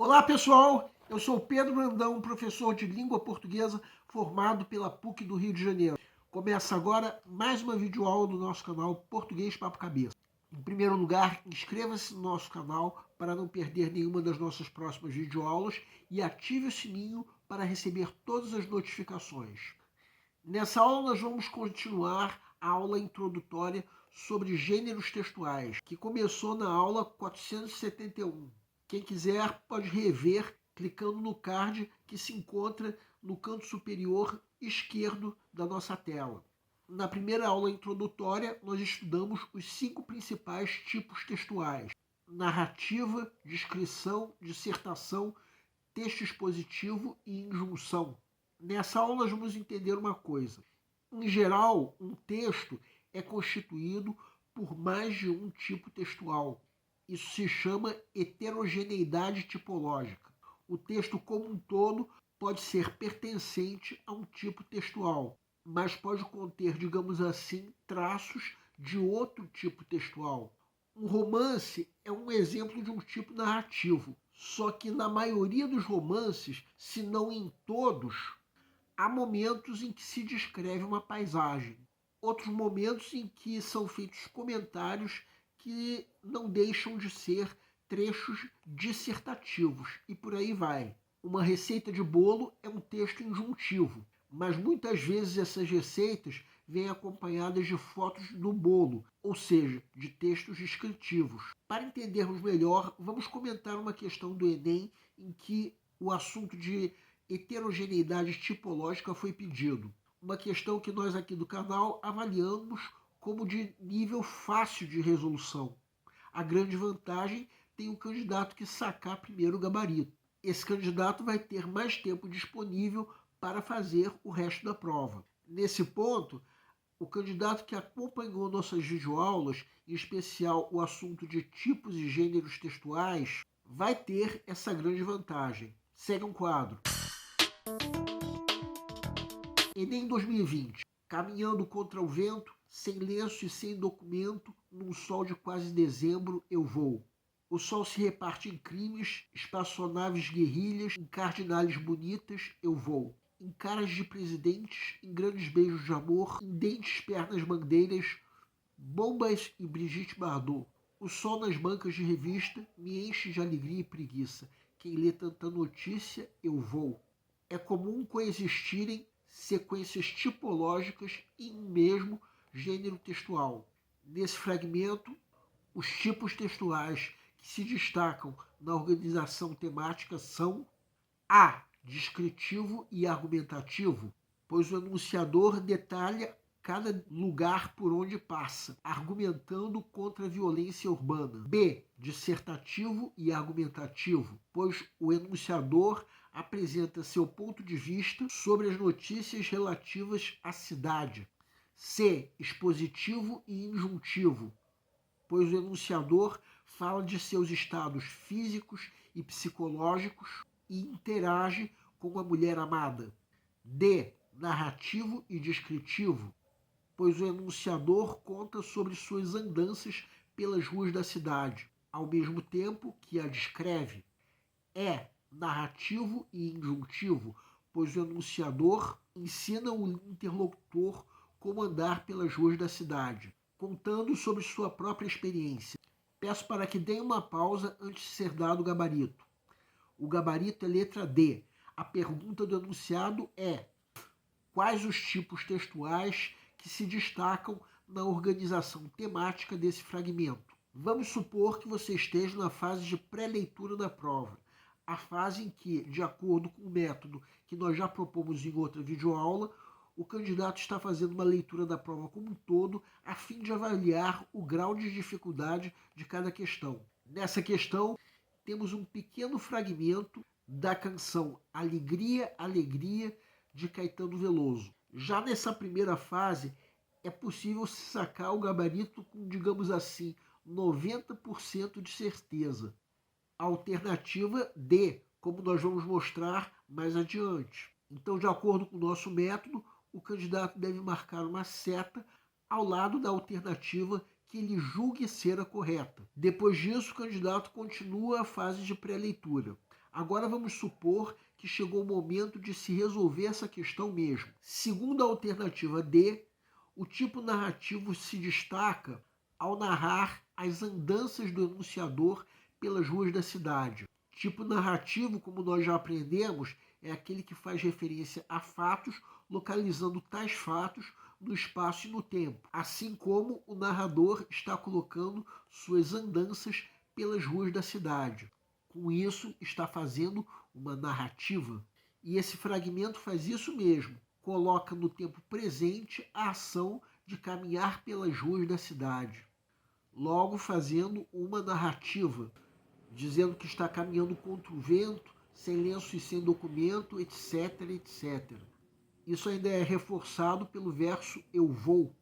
Olá pessoal, eu sou Pedro Brandão, professor de língua portuguesa formado pela PUC do Rio de Janeiro. Começa agora mais uma videoaula do nosso canal Português Papo Cabeça. Em primeiro lugar, inscreva-se no nosso canal para não perder nenhuma das nossas próximas videoaulas e ative o sininho para receber todas as notificações. Nessa aula nós vamos continuar a aula introdutória sobre gêneros textuais, que começou na aula 471. Quem quiser pode rever clicando no card que se encontra no canto superior esquerdo da nossa tela. Na primeira aula introdutória, nós estudamos os 5 principais tipos textuais: narrativa, descrição, dissertação, texto expositivo e injunção. Nessa aula nós vamos entender uma coisa. Em geral, um texto é constituído por mais de um tipo textual. Isso se chama heterogeneidade tipológica. O texto como um todo pode ser pertencente a um tipo textual, mas pode conter, digamos assim, traços de outro tipo textual. Um romance é um exemplo de um tipo narrativo, só que na maioria dos romances, se não em todos, há momentos em que se descreve uma paisagem, outros momentos em que são feitos comentários que não deixam de ser trechos dissertativos, e por aí vai. Uma receita de bolo é um texto injuntivo, mas muitas vezes essas receitas vêm acompanhadas de fotos do bolo, ou seja, de textos descritivos. Para entendermos melhor, vamos comentar uma questão do Enem em que o assunto de heterogeneidade tipológica foi pedido. Uma questão que nós aqui do canal avaliamos como de nível fácil de resolução. A grande vantagem tem o candidato que sacar primeiro o gabarito. Esse candidato vai ter mais tempo disponível para fazer o resto da prova. Nesse ponto, o candidato que acompanhou nossas videoaulas, em especial o assunto de tipos e gêneros textuais, vai ter essa grande vantagem. Segue um quadro. Enem 2020. Caminhando contra o vento, sem lenço e sem documento, num sol de quase dezembro, eu vou. O sol se reparte em crimes, espaçonaves guerrilhas, em cardinales bonitas, eu vou. Em caras de presidentes, em grandes beijos de amor, em dentes, pernas, bandeiras, bombas e Brigitte Bardot. O sol nas bancas de revista me enche de alegria e preguiça. Quem lê tanta notícia, eu vou. É comum coexistirem sequências tipológicas em um mesmo gênero textual. Nesse fragmento, os tipos textuais que se destacam na organização temática são A. Descritivo e argumentativo, pois o enunciador detalha cada lugar por onde passa, argumentando contra a violência urbana. B. Dissertativo e argumentativo, pois o enunciador apresenta seu ponto de vista sobre as notícias relativas à cidade. C. Expositivo e injuntivo, pois o enunciador fala de seus estados físicos e psicológicos e interage com a mulher amada. D. Narrativo e descritivo, pois o enunciador conta sobre suas andanças pelas ruas da cidade, ao mesmo tempo que a descreve. E. Narrativo e injuntivo, pois o enunciador ensina o interlocutor como andar pelas ruas da cidade, contando sobre sua própria experiência. Peço para que deem uma pausa antes de ser dado o gabarito. O gabarito é letra D. A pergunta do enunciado é: quais os tipos textuais que se destacam na organização temática desse fragmento? Vamos supor que você esteja na fase de pré-leitura da prova, a fase em que, de acordo com o método que nós já propomos em outra videoaula, o candidato está fazendo uma leitura da prova como um todo, a fim de avaliar o grau de dificuldade de cada questão. Nessa questão, temos um pequeno fragmento da canção Alegria, Alegria, de Caetano Veloso. Já nessa primeira fase, é possível sacar o gabarito com, digamos assim, 90% de certeza. A alternativa D, como nós vamos mostrar mais adiante. Então, de acordo com o nosso método, o candidato deve marcar uma seta ao lado da alternativa que ele julgue ser a correta. Depois disso, o candidato continua a fase de pré-leitura. Agora vamos supor que chegou o momento de se resolver essa questão mesmo. Segundo a alternativa D, o tipo narrativo se destaca ao narrar as andanças do enunciador pelas ruas da cidade. Tipo narrativo, como nós já aprendemos, é aquele que faz referência a fatos, localizando tais fatos no espaço e no tempo, assim como o narrador está colocando suas andanças pelas ruas da cidade. Com isso, está fazendo uma narrativa. E esse fragmento faz isso mesmo, coloca no tempo presente a ação de caminhar pelas ruas da cidade, logo fazendo uma narrativa, dizendo que está caminhando contra o vento, sem lenço e sem documento, etc, etc. Isso ainda é reforçado pelo verso eu vou.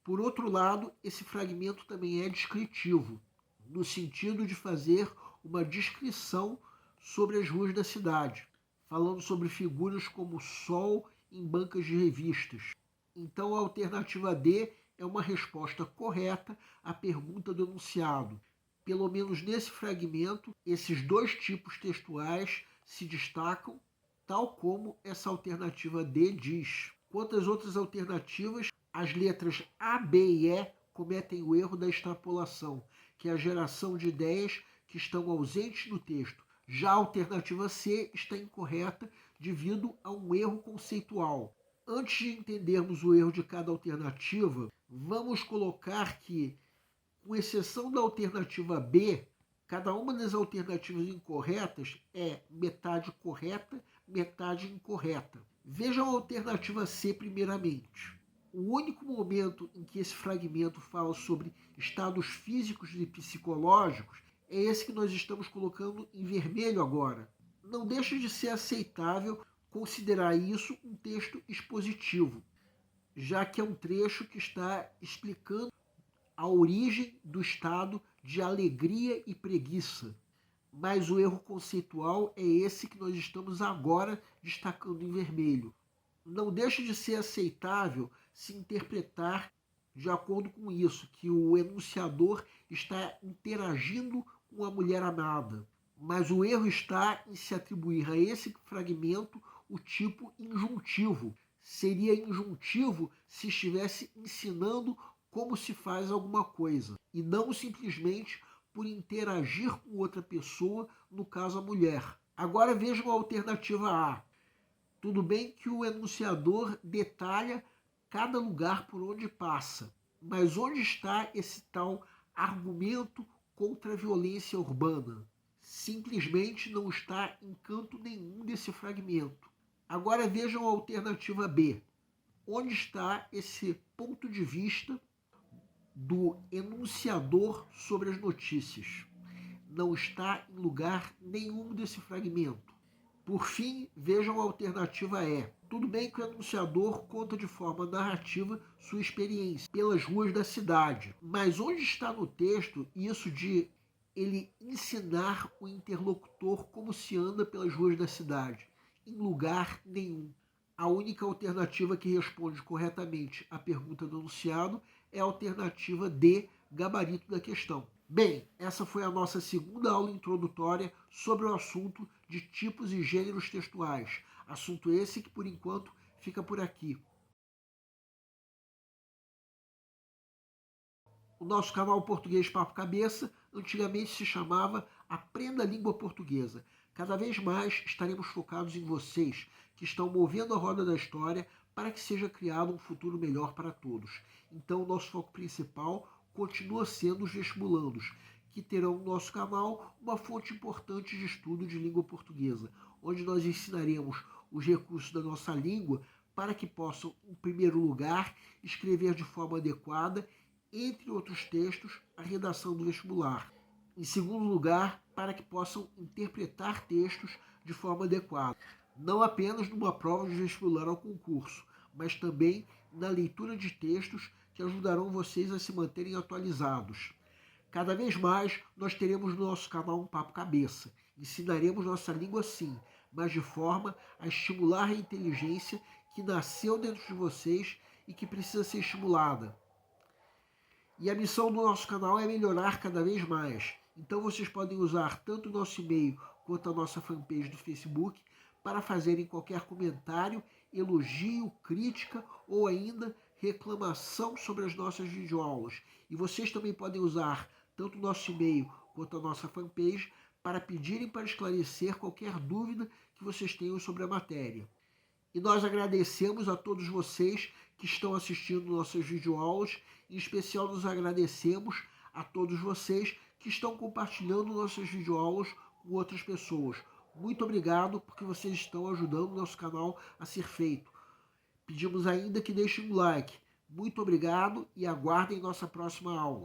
Por outro lado, esse fragmento também é descritivo, no sentido de fazer uma descrição sobre as ruas da cidade, falando sobre figuras como o sol em bancas de revistas. Então a alternativa D é uma resposta correta à pergunta do enunciado. Pelo menos nesse fragmento, esses dois tipos textuais se destacam, tal como essa alternativa D diz. Quanto às outras alternativas, as letras A, B e E cometem o erro da extrapolação, que é a geração de ideias que estão ausentes no texto. Já a alternativa C está incorreta devido a um erro conceitual. Antes de entendermos o erro de cada alternativa, vamos colocar que, com exceção da alternativa B, cada uma das alternativas incorretas é metade correta, metade incorreta. Vejam a alternativa C primeiramente. O único momento em que esse fragmento fala sobre estados físicos e psicológicos é esse que nós estamos colocando em vermelho agora. Não deixa de ser aceitável considerar isso um texto expositivo, já que é um trecho que está explicando a origem do estado de alegria e preguiça. Mas o erro conceitual é esse que nós estamos agora destacando em vermelho. Não deixa de ser aceitável se interpretar de acordo com isso, que o enunciador está interagindo com a mulher amada. Mas o erro está em se atribuir a esse fragmento o tipo injuntivo. Seria injuntivo se estivesse ensinando como se faz alguma coisa, e não simplesmente por interagir com outra pessoa, no caso a mulher. Agora vejam a alternativa A. Tudo bem que o enunciador detalha cada lugar por onde passa, mas onde está esse tal argumento contra a violência urbana? Simplesmente não está em canto nenhum desse fragmento. Agora vejam a alternativa B. Onde está esse ponto de vista do enunciador sobre as notícias? Não está em lugar nenhum desse fragmento. Por fim, vejam a alternativa E. Tudo bem que o enunciador conta de forma narrativa sua experiência pelas ruas da cidade, mas onde está no texto isso de ele ensinar o interlocutor como se anda pelas ruas da cidade? Em lugar nenhum. A única alternativa que responde corretamente à pergunta do enunciado é a alternativa D, gabarito da questão. Bem, essa foi a nossa segunda aula introdutória sobre o assunto de tipos e gêneros textuais. Assunto esse que, por enquanto, fica por aqui. O nosso canal Português Papo Cabeça antigamente se chamava Aprenda a Língua Portuguesa. Cada vez mais estaremos focados em vocês, que estão movendo a roda da história para que seja criado um futuro melhor para todos. Então, o nosso foco principal continua sendo os vestibulandos, que terão no nosso canal uma fonte importante de estudo de língua portuguesa, onde nós ensinaremos os recursos da nossa língua para que possam, em primeiro lugar, escrever de forma adequada, entre outros textos, a redação do vestibular. Em segundo lugar, para que possam interpretar textos de forma adequada, não apenas numa prova de vestibular ao concurso, mas também na leitura de textos que ajudarão vocês a se manterem atualizados. Cada vez mais nós teremos no nosso canal um Papo Cabeça. Ensinaremos nossa língua sim, mas de forma a estimular a inteligência que nasceu dentro de vocês e que precisa ser estimulada. E a missão do nosso canal é melhorar cada vez mais. Então vocês podem usar tanto o nosso e-mail quanto à nossa fanpage do Facebook para fazerem qualquer comentário, elogio, crítica ou ainda reclamação sobre as nossas videoaulas. E vocês também podem usar tanto o nosso e-mail quanto a nossa fanpage para pedirem para esclarecer qualquer dúvida que vocês tenham sobre a matéria. E nós agradecemos a todos vocês que estão assistindo nossas videoaulas, em especial nos agradecemos a todos vocês que estão compartilhando nossas videoaulas com outras pessoas. Muito obrigado porque vocês estão ajudando o nosso canal a ser feito. Pedimos ainda que deixem um like. Muito obrigado e aguardem nossa próxima aula.